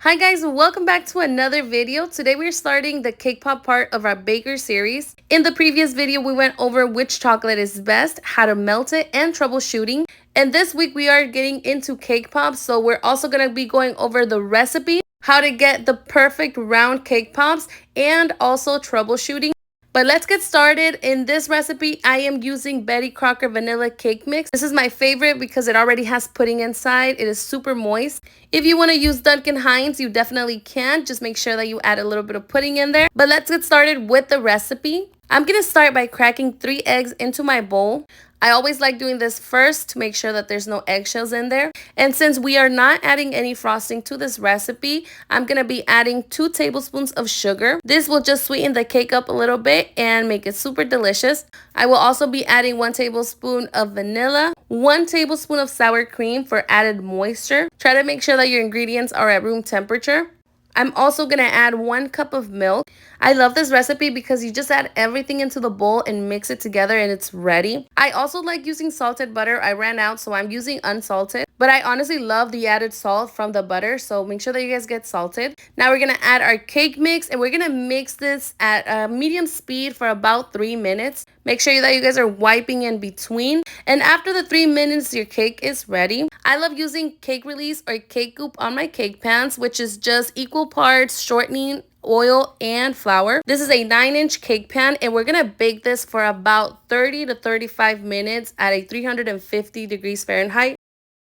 Hi guys, welcome back to another video. Today we're starting the cake pop part of our baker series. In the previous video, we went over which chocolate is best, how to melt it, and troubleshooting. And this week we are getting into cake pops, so we're also going to be going over the recipe, how to get the perfect round cake pops, and also troubleshooting. But let's get started. In this recipe, I am using Betty Crocker vanilla cake mix. This is my favorite because it already has pudding inside. It is super moist. If you want to use Duncan Hines, you definitely can. Just make sure that you add a little bit of pudding in there. But let's get started with the recipe. I'm going to start by cracking 3 eggs into my bowl. I always like doing this first to make sure that there's no eggshells in there. And since we are not adding any frosting to this recipe, I'm going to be adding 2 tablespoons of sugar. This will just sweeten the cake up a little bit and make it super delicious. I will also be adding 1 tablespoon of vanilla, 1 tablespoon of sour cream for added moisture. Try to make sure that your ingredients are at room temperature. I'm also going to add 1 cup of milk. I love this recipe because you just add everything into the bowl and mix it together and it's ready. I also like using salted butter. I ran out, so I'm using unsalted. But I honestly love the added salt from the butter, so make sure that you guys get salted. Now we're going to add our cake mix, and we're going to mix this at a medium speed for about 3 minutes. Make sure that you guys are wiping in between. And after the 3 minutes, your cake is ready. I love using cake release or cake goop on my cake pans, which is just equal parts shortening, oil, and flour. This is a 9-inch cake pan, and we're gonna bake this for about 30 to 35 minutes at a 350 degrees Fahrenheit.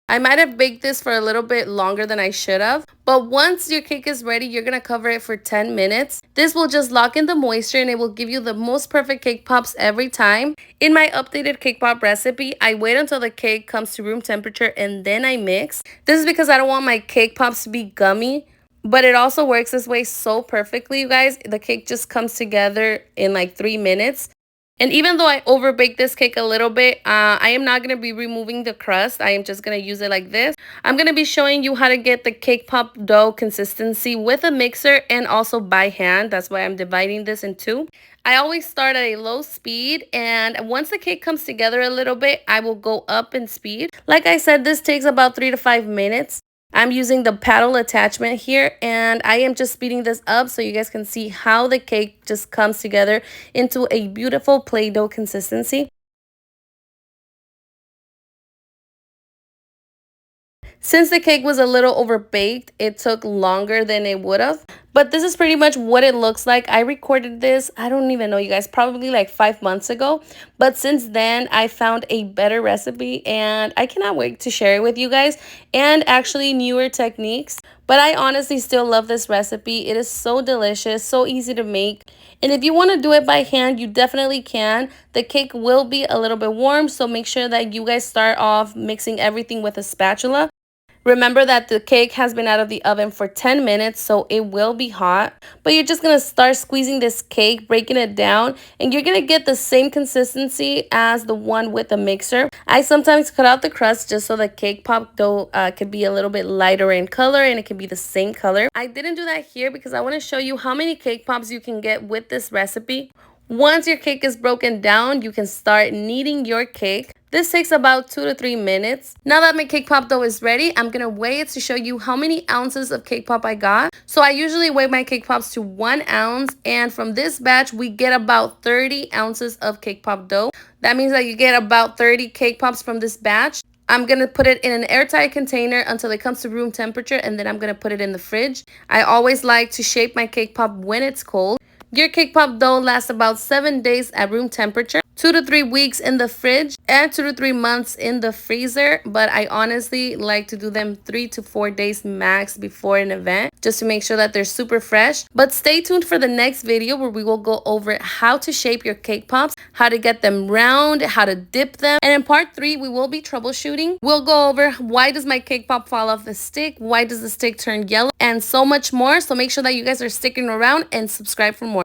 I might have baked this for a little bit longer than I should have, but once your cake is ready, you're going to cover it for 10 minutes. This will just lock in the moisture and it will give you the most perfect cake pops every time. In my updated cake pop recipe, I wait until the cake comes to room temperature and then I mix. This is because I don't want my cake pops to be gummy, but it also works this way so perfectly, you guys. The cake just comes together in like 3 minutes. And even though I overbaked this cake a little bit, I am not going to be removing the crust. I am just going to use it like this. I'm going to be showing you how to get the cake pop dough consistency with a mixer and also by hand. That's why I'm dividing this in 2. I always start at a low speed, and once the cake comes together a little bit, I will go up in speed. Like I said, this takes about 3 to 5 minutes. I'm using the paddle attachment here, and I am just speeding this up so you guys can see how the cake just comes together into a beautiful Play-Doh consistency. Since the cake was a little overbaked, it took longer than it would have. But this is pretty much what it looks like. I recorded this, I don't even know, you guys, probably like 5 months ago. But since then, I found a better recipe and I cannot wait to share it with you guys, and actually newer techniques. But I honestly still love this recipe. It is so delicious, so easy to make. And if you want to do it by hand, you definitely can. The cake will be a little bit warm, so make sure that you guys start off mixing everything with a spatula. Remember that the cake has been out of the oven for 10 minutes, so it will be hot. But you're just going to start squeezing this cake, breaking it down, and you're going to get the same consistency as the one with the mixer. I sometimes cut out the crust just so the cake pop dough could be a little bit lighter in color and it can be the same color. I didn't do that here because I want to show you how many cake pops you can get with this recipe. Once your cake is broken down, you can start kneading your cake. This takes about 2 to 3 minutes. Now that my cake pop dough is ready, I'm going to weigh it to show you how many ounces of cake pop I got. So I usually weigh my cake pops to 1 ounce. And from this batch, we get about 30 ounces of cake pop dough. That means that you get about 30 cake pops from this batch. I'm going to put it in an airtight container until it comes to room temperature, and then I'm going to put it in the fridge. I always like to shape my cake pop when it's cold. Your cake pop dough lasts about 7 days at room temperature, 2 to 3 weeks in the fridge, and 2 to 3 months in the freezer. But I honestly like to do them 3 to 4 days max before an event, just to make sure that they're super fresh. But stay tuned for the next video where we will go over how to shape your cake pops, how to get them round, how to dip them. And in part 3, we will be troubleshooting. We'll go over why does my cake pop fall off the stick, why does the stick turn yellow, and so much more. So make sure that you guys are sticking around and subscribe for more.